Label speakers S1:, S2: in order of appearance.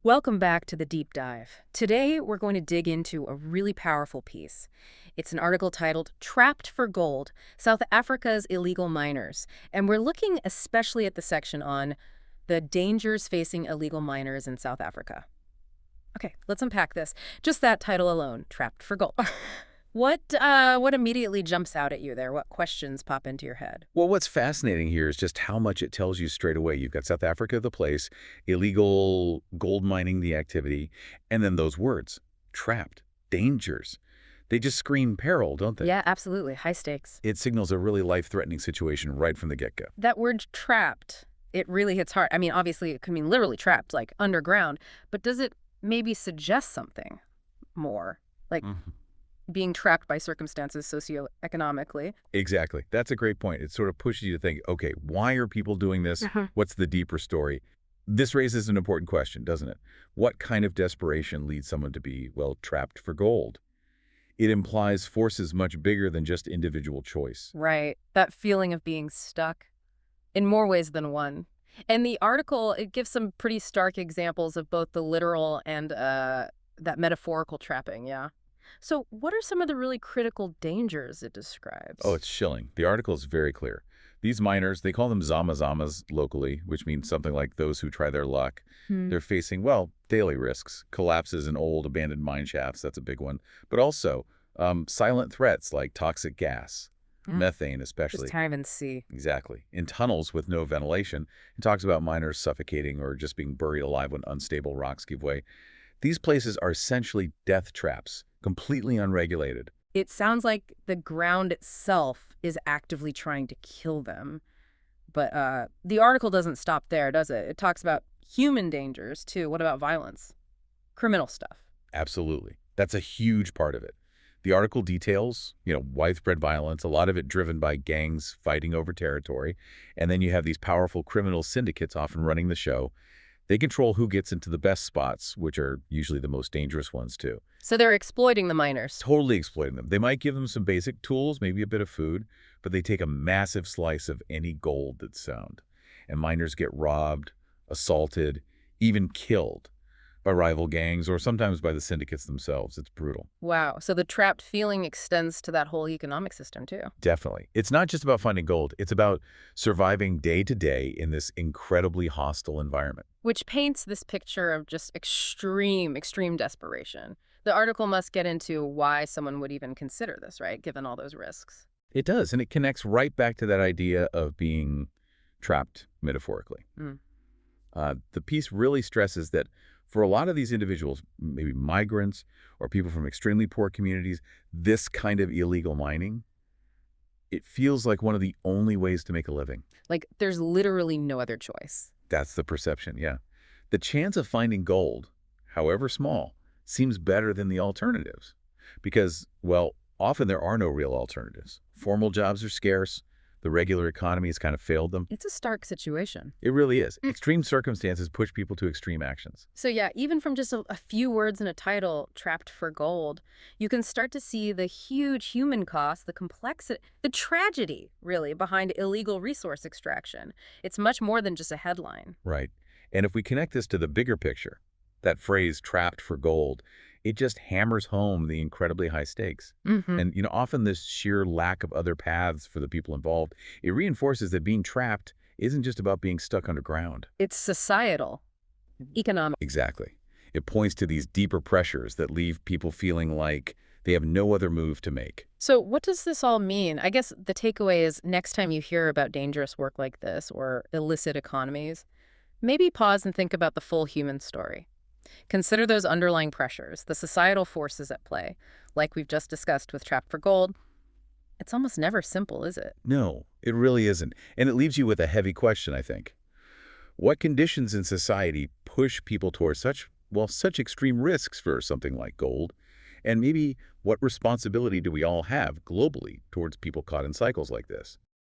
S1: Welcome back to the deep dive. Today, we're going to dig into a really powerful piece. It's an article titled Trapped for Gold, South Africa's Illegal Miners. And we're looking especially at the section on the dangers facing illegal miners in South Africa. Okay, let's unpack this. Just that title alone, Trapped for Gold. What immediately jumps out at you there? What questions pop into your head?
S2: Well, what's fascinating here is just how much it tells you straight away. You've got South Africa, the place, illegal gold mining, the activity, and then those words, trapped, dangers. They just scream peril, don't they?
S1: Yeah, absolutely. High stakes.
S2: It signals a really life-threatening situation right from the get-go.
S1: That word trapped, it really hits hard. I mean, obviously, it could mean literally trapped, like underground, but does it maybe suggest something more? Like being trapped by circumstances socioeconomically?
S2: Exactly. That's a great point. It sort of pushes you to think, okay, why are people doing this? What's the deeper story? This raises an important question, doesn't it? What kind of desperation leads someone to be, well, trapped for gold? It implies forces much bigger than just individual choice.
S1: Right. That feeling of being stuck in more ways than one. And the article, it gives some pretty stark examples of both the literal and that metaphorical trapping, yeah. So what are some of the really critical dangers it
S2: Oh,
S1: describes?
S2: it's chilling. The article is very clear. These miners, they call them zama-zamas locally, which means something like those who try their luck.
S1: Hmm.
S2: They're facing, well, daily risks, collapses in old abandoned mine shafts, that's a big one, but also silent threats like toxic gas,
S1: Yeah.
S2: methane
S1: Just
S2: especially.
S1: can't even see.
S2: Exactly. In tunnels with no ventilation, it talks about miners suffocating or just being buried alive when unstable rocks give way. These places are essentially death traps, completely unregulated.
S1: It sounds like the ground itself is actively trying to kill them. But the article doesn't stop there, does it? It talks about human dangers, too. What about violence? Criminal stuff.
S2: Absolutely. That's a huge part of it. The article details, widespread violence, a lot of it driven by gangs fighting over territory. And then you have these powerful criminal syndicates often running the show. They control who gets into the best spots, which are usually the most dangerous ones, too.
S1: So they're exploiting the miners.
S2: Totally exploiting them. They might give them some basic tools, maybe a bit of food, but they take a massive slice of any gold that's found. And miners get robbed, assaulted, even killed by rival gangs or sometimes by the syndicates themselves. It's brutal.
S1: Wow. So the trapped feeling extends to that whole economic system, too.
S2: Definitely. It's not just about finding gold. It's about surviving day to day in this incredibly hostile environment.
S1: Which paints this picture of just extreme desperation. The article must get into why someone would even consider this, right, given all those risks.
S2: It does, and it connects right back to that idea of being trapped metaphorically.
S1: Mm.
S2: The piece really stresses that for a lot of these individuals, maybe migrants or people from extremely poor communities, this kind of illegal mining, it feels like one of the only ways to make a living.
S1: Like, there's literally no other choice.
S2: That's the perception, yeah. The chance of finding gold, however small, seems better than the alternatives. Because, well, often there are no real alternatives. Formal jobs are scarce. The regular economy has kind of failed them.
S1: It's a stark situation.
S2: It really is. Extreme circumstances push people to extreme actions.
S1: So yeah, even from just a few words in a title, Trapped for Gold, you can start to see the huge human cost, the complexity, the tragedy, really, behind illegal resource extraction. It's much more than just a headline.
S2: Right. And if we connect this to the bigger picture, that phrase, trapped for gold, it just hammers home the incredibly high stakes.
S1: Hmm.
S2: And, often this sheer lack of other paths for the people involved, it reinforces that being trapped isn't just about being stuck underground.
S1: It's societal, economic.
S2: Exactly. It points to these deeper pressures that leave people feeling like they have no other move to make.
S1: So what does this all mean? I guess the takeaway is next time you hear about dangerous work like this or illicit economies, maybe pause and think about the full human story. Consider those underlying pressures, the societal forces at play. Like we've just discussed with Trap for Gold, it's almost never simple, is it?
S2: No, it really isn't. And it leaves you with a heavy question, I think. What conditions in society push people towards such extreme risks for something like gold? And maybe what responsibility do we all have globally towards people caught in cycles like this?